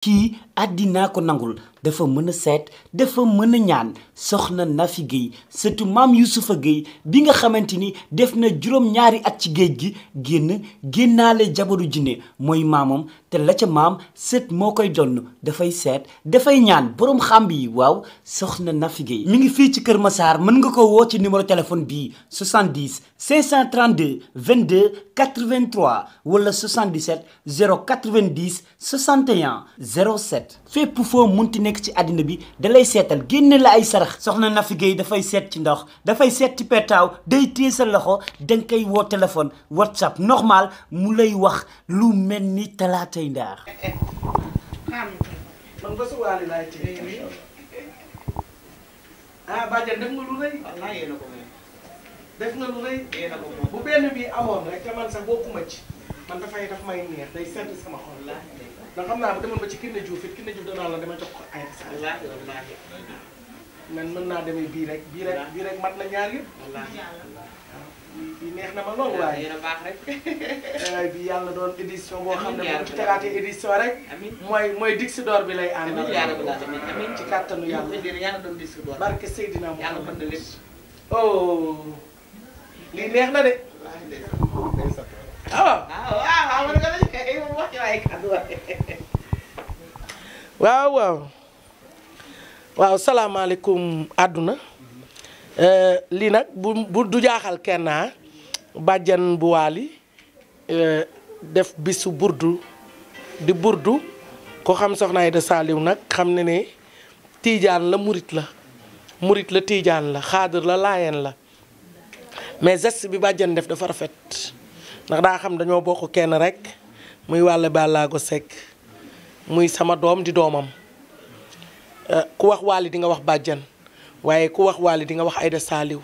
kii àddinaa ko nangul dafa mën a seet dafa mën a ñaan soxna Nafi Guèye surtout maam Youssoufa Guèye bi nga xamante ni def na juróom-ñaari at ci géej gi génnaale jabaru jinne mooy maamam te la ca maam sët moo koy donn dafay seet dafay ñaan boroom xàmb yi waaw soxna Nafi Guèye mi ngi fii ci Kër Massar mën nga ko woo ci numéro téléphone bii 70 532 22 83 wala 77 090 61 07 fépp foo munti nekk ci àddina bi dalay seetal génne la ay sarax soxna Nafi Guèye dafay seet ci ndox dafay seet ci petaaw day téye sa loxo danga koy woo téléphone WhatsApp normal mu lay wax lu mel ni talaatay ndaar. man ba su waale laay téye ah bàjjen def nga lu rëy. wallaahi yéen a ko moom. def nga lu rëy. yéen a ko moom bu benn bi amoon rek te man sax bokkuma ci man daf may neex day sedd sama xol. ndax xam naa bu demoon ba ci Kiné Diouf it Kiné Diouf danaa la dama jox ko ay wallaahi wallaahi man mën naa demee bii rek mat na ñaar yëpp. wallaahi bii neex na ma lool waaye. yéen a baax rek. bi yàlla doon édition boo xam ne bu ci tegaatee édition rek. mooy Dixi d'or bi lay ànd. amiin ci kàttanu yàlla. yàlla doon Dixi d'or. barke Seydina Muhammad yàlla mën na lépp. oh lii neex na de. waaw salaamaaleykum àdduna lii nag bu du jaaxal kenn bàjjan bu waali def bisu burdu di burdu ko xam soxna Aïda Saliou nag xam ne tiijaan la murit la tiijaan la xaadir la laayeen la mais geste bi bàjjan def dafa rafet ndax daa xam dañoo bokk kenn rek muy Wally Ballago Seck muy sama doom di doomam ku wax Wally di nga wax bàjjan waaye ku wax Wally di nga wax Aïda Saliou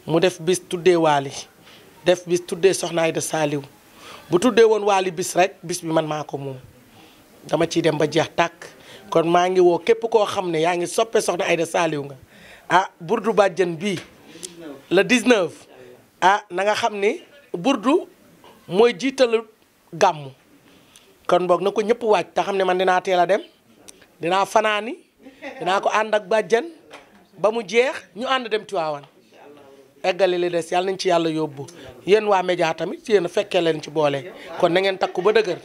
mu def bis tuddee Wally def bis tuddee soxna Aïda Saliou bu tuddee woon Wally bis rek bis bi man maa ko moom dama ciy dem ba jeex tàkk kon maa ngi woo képp koo xam ne yaa ngi soppe soxna Aïda Saliou nga burdu bàjjan bii le 19 na nga xam ni burdu mooy jiitalu gàmmu kon boog na ko ñëpp waaj te xam ne man dinaa teel a dem dinaa fanaani dinaa ko ànd ak bàjjan ba mu jeex ñu ànd dem Tiwaawan eggali li des yàlla nañ ci yàlla yóbbu yéen waa média tamit yéen a fekkee leen ci boole kon na ngeen takku ba dëgër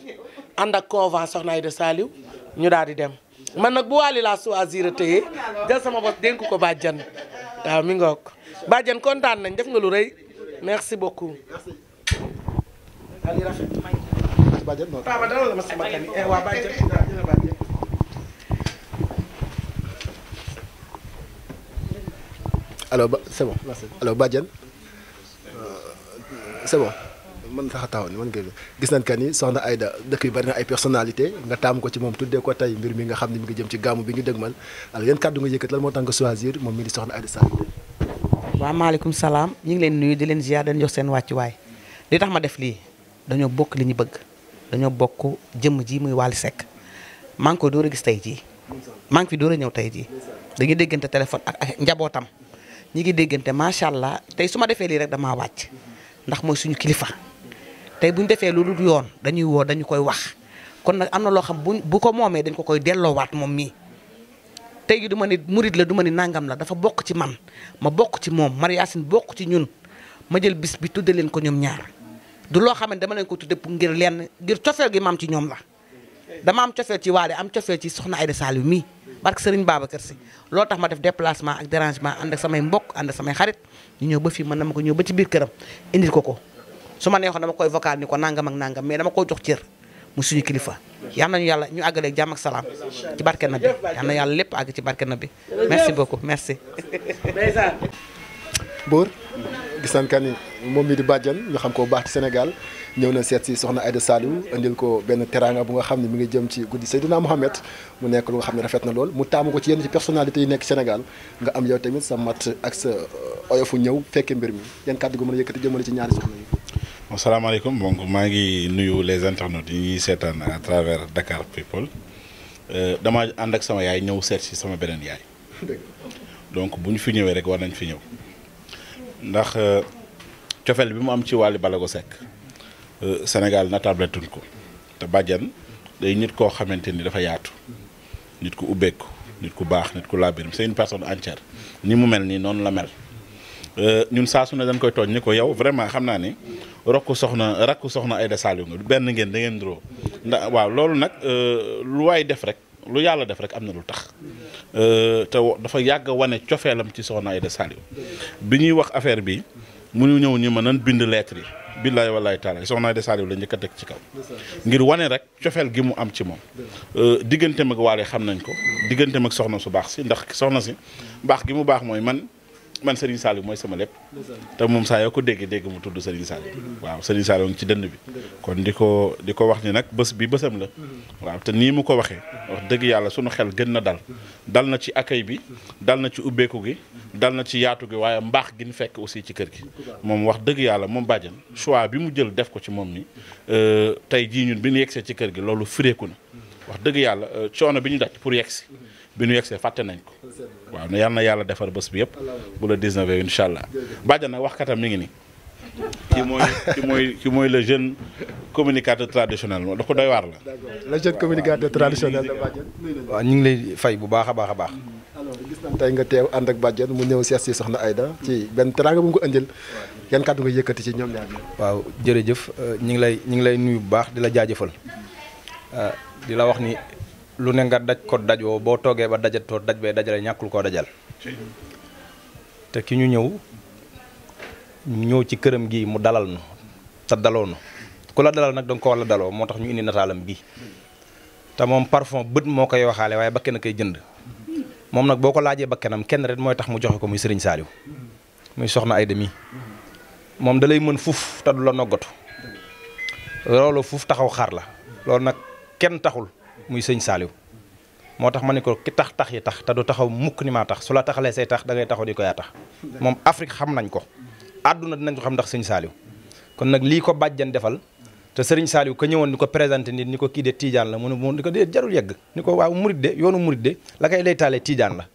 ànd ak convent soxna Aïda Saliou ñu daal di dem man nag bu Wally laa choisir téye jël sama bos dénk ko bàjjan waaw mi ngoog bàjjan kontaan nañ def nga lu rëy merci beaucoup. Ali rafet bàjjen non papa dalal ma sama kan waa bàjjen alors c'est bon alors bàjjen c'est bon mën sax a taxaw ni mën nga gis nañ kan ni soxna Aïda dëkk yu bari na ay personnalité nga taam ko ci moom tuddee ko tey mbir mi nga xam ne mi ngi jëm ci gàmmu bi ñu dëgmal alors yéen kàddu nga yëkkat lan moo tax nga choisir moom mi di soxna Aïda Saliou. waaw maaleykum salaam ñu ngi leen nuyu di leen ziar dañ jox seen wàccuwaay li tax ma def lii dañoo bokk li ñu bëgg dañoo bokk jëmm ji muy Wally Seck maa ngi ko door a gis tey jii maa ngi fi door a ñëw tey jii dañuy déggante téléphone ak njabootam ñi ngi déggante macha allah tey su ma defee lii rek damaa wàcc ndax mooy suñu kilifa tey bu ñu defee lu dul yoon dañuy woo dañu koy wax kon nag am na loo xam bu ko moomee dañ ko koy delloowaat moom mii tey gi du ma ni murit la du ma ni nangam la dafa bokk ci man ma bokk ci moom Mariasine bokk ci ñun ma jël bis bi tudde leen ko ñoom ñaar du loo xam ne dama leen ko tudde pour ngir lenn ngir cofeel gi ma am ci ñoom la dama am cofeel ci Wally am cofeel ci soxna Aïda Saliou mii barke Serigne Babacar Sy loo tax ma def déplacement ak dérangement ànd ak samay mbokk ànd ak samay xarit ñu ñëw ba fii mën na ma ko ñëw ba ci biir këram indil ko su ma neexoon dama koy vocal ni ko nangam ak nangam mais dama koy jox cër mu suñu kilifa yal nañu yàlla ñu àggaleeg jàmm ak salaam ci barke na bi yal na yàlla lépp àgg ci barke na bi merci beaucoup merci. Boor gis nañ kan ni moom mi di bàjjan ñu xam ko bu baax ci Sénégal ñëw na seet si soxna Aïda Saliou indil ko benn teraanga bu nga xam ne mi ngi jëm ci guddi Seydina Mohamed mu nekk lu nga xam ne rafet na lool mu taamu ko ci yenn ci personnalité yi nekk Sénégal nga am yow tamit sa mat ak sa oyofu ñëw fekke mbir mi yan kàddu gu mën a yëkkati jëmale ci ñaari soxna yi. asalaamaaleykum donc maa ngi nuyu les internautes yi ñuy seetaan à travers Dakar People dama ànd ak sama yaay ñëw seet si sama beneen yaay donc bu ñu fi ñëwee rek war nañ fi ñëw ndax cofeel bi mu am ci Wally Ballago Seck Sénégal natable tuñ ko te bàjjan day nit koo xamante ni dafa yaatu nit ku ubbeeku nit ku baax nit ku laabir c'est une personne entière ni mu mel nii noonu la mel ñun saa su ne dañ koy tooñ ni ko yow vraiment xam naa ni rakku soxna Aïda Saliou nga benn ngeen da ngeen duroo ndax waaw loolu nag lu waay def rek lu yàlla def rek am na lu tax te dafa yàgg wane cofeelam ci soxna Aïda Saliou bi ñuy wax affaire bi mu ñëw ñu ma nan bind lettre yi billaay wallaay taala soxna Aïda Saliou la njëkk a teg ci kaw ngir wane rek cofeel gi mu am ci moom digganteem ak waale xam nañ ko digganteem ak soxna su baax si ndax soxna si baax gi mu baax mooy man Serigne Saliou mooy sama lépp te moom saa yoo ko dégg mu tudd Serigne Saliou waaw Serigne Saliou ngi ci dënd bi kon di ko wax ni nag bés bi bésam la waaw te nii mu ko waxee wax dëgg yàlla sunu xel gën na dal na ci accueil bi dal na ci ubbeeku gi dal na ci yaatu gi waaye mbaax gi ñu fekk aussi ci kër gi moom wax dëgg yàlla moom bàjjan choix bi mu jël def ko ci moom ni tey jii ñun bi ñu yegsee ci kër gi loolu fireeku na wax dëgg yàlla coono bi ñu daj pour yegsi bi ñu yegsee fàtte nañ ko waaw ne yal na yàlla defar bés bi yëpp bu la 19 incha allah bàjjan nag waxkatam mi ngi ni ki mooy le jeune communicateur traditionnel da ko doy waar la. le jeune communicateur traditionnel la bàjjan. waaw ñu ngi lay fay bu baax a baax a baax. alors gis nañ tey nga teew ànd ak bàjjan mu ñëw seet si soxna Aïda ci benn teraanga bu mu ko indil yan kàddu nga yëkkati ci ñoom ñaar. waaw jërëjëf ñu ngi lay nuyu bu baax di la jaajëfal di la wax ni lu ne nga daj ko dajoo boo toogee ba dajatoo daj bee dajale ñàkkul koo dajal te ki ñu ñëw ci këram gi mu dalal nu te daloo nu ku la dalal nag danga ko war la daloo moo tax ñu indi nataalam bii te moom parfum bët moo koy waxaale waaye bakken a koy jënd moom nag boo ko laajee bakkenam kenn rek mooy tax mu joxe ko muy Serigne Saliou muy soxna Aïda mi moom da lay mën fuuf te du la noggatu loolu fuuf taxaw xaar la loolu nag kenn taxul muy sëñ Saliou moo tax ma ne ko ki tax yi tax te du taxaw mukk ni maa tax su la taxalee say tax da ngay taxaw di ko yaa tax moom Afrique xam nañ ko àdduna dinañ ko xam ndax sëñ Saliou kon nag lii ko bàjjan defal te Serigne Saliou ko ñëwoon ni ko présenté nit ni ko kii de Tidiane la mu ni ko dee jarul yegg ni ko waaw murid de yoonu murid de la kay lay taalee Tidiane la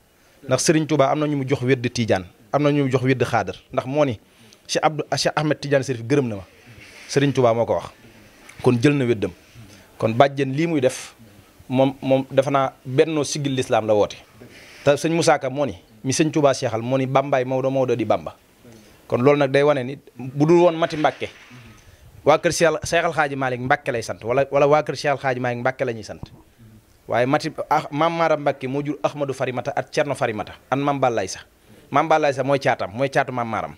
ndax Serigne Touba am na ñu mu jox wedd Tidiane am na ñu mu jox wedd xaadar ndax moo ni Cheikh Ahmed Tidiane Serif gërëm na ma Serigne Touba moo ko wax kon jël na weddam kon bàjjan lii muy def moom dafa naa bennoo siggil lislaam la woote te sëñ Moussa Ka moo ni mi sëñ Touba seexal moo ni bambaay Maodo di bamba kon loolu nag day wane ni bu dul woon mati Mbàkke waa kër Cheikh Al Hadji Malick Mbàkke lay sant wala waa kër Cheikh Al Hadji Malick Mbàkke la ñuy sant waaye mati maam Maara Mbàkke moo jur Ahmadou Farimata ak Cerno Farimata an maam Balaay sa maam Balaay sa mooy caatu maam Maaram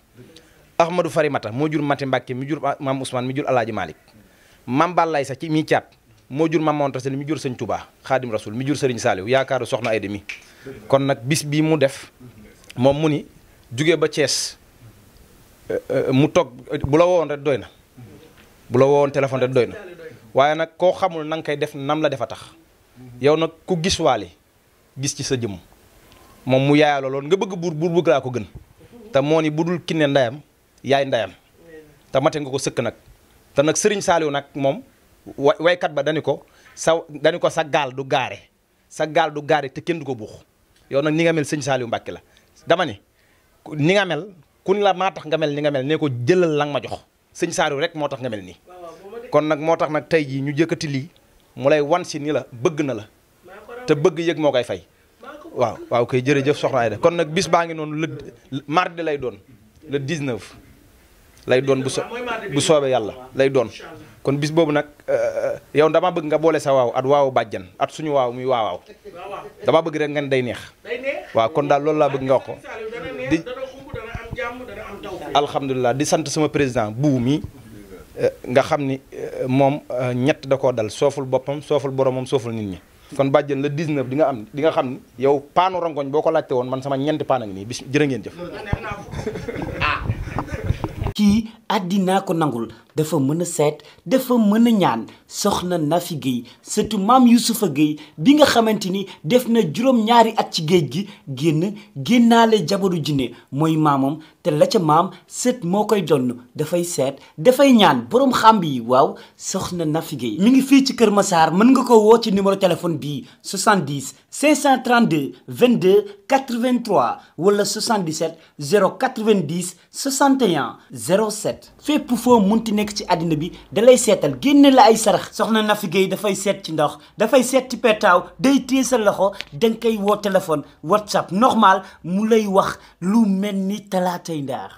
Ahmadou Farimata moo jur mati Mbàkke mi jur maam Ousmane mi jur Alaaji Malick maam Balaay sa ci mi caat moo jur maam Monta Sali mi jur sëñ Touba Xaadim Rasul mi jur Serigne Saliou yaakaaru soxna Aïda mi kon nag bis bii mu def moom mu ni jugee ba Thiès mu toog bu la woowoon rek doy na bu la woowoon téléphone rek doy na waaye nag koo xamul na nga koy def nam la defa tax yow nag ku gis waale gis ci sa jëmm moom mu yaayaloo loolu nga bëgg buur bëgg laa ko gën te moo ni budul kinne ndayam yaay ndayam te mate nga ko sëkk nag te nag Serigne Saliou nag moom waykat ba dañu ko sa gaal du gaare te kenn du ko buux yow nag ni nga mel sëñ Saliou Mbàkke la dama ni ni nga mel kun la maa tax nga mel ni nga mel ne ko jëlal la nga ma jox sëñ Saliou rek moo tax nga mel nii kon nag moo tax nag tey jii ñu jëkkati lii mu lay wan si ni la bëgg na la te bëgg yëg moo koy fay waaw koy jërëjëf soxna Aïda kon nag bis baa ngi noonu le mardi lay doon le 19 lay doon bu soobee yàlla lay doon kon bis boobu nag yow dama bëgg nga boole sa waaw at waawu bàjjan at suñu waaw muy waawaaw dama bëgg rek nga ne day neex waaw kon daal loolu laa bëgg nga wax ko di alhamdulilah di sant sama président buu mi nga xam ni moom ñett da koo dal sooful boppam sooful boromam sooful nit ñi kon bàjjan le 19 di nga xam ni yow paanu rongoñ boo ko laajte woon man sama ñeenti paan a ngi nii bis jërë ngeen jëf kii àddinaa ko nangul dafa mën a seet dafa mën a ñaan soxna Nafi Guèye surtout maam Youssoufa Guèye bi nga xamante ni def na juróom-ñaari at ci géej gi génnaale jabaru jinne mooy maamam te la ca maam sët moo koy donn dafay seet dafay ñaan boroom xàmb yi waaw soxna Nafi Guèye mi ngi fii ci Kër Massar mën nga ko woo ci numéro téléphone bii 70 532 22 83 wala 77 090 61 07 fépp foo munti nekk ci àddina bi dalay seetal génne la ay sarax soxna Nafi Guèye dafay seet ci ndox dafay seet ci petaaw day téye sa loxo danga koy woo téléphone WhatsApp normal mu lay wax lu mel ni talaatay ndaar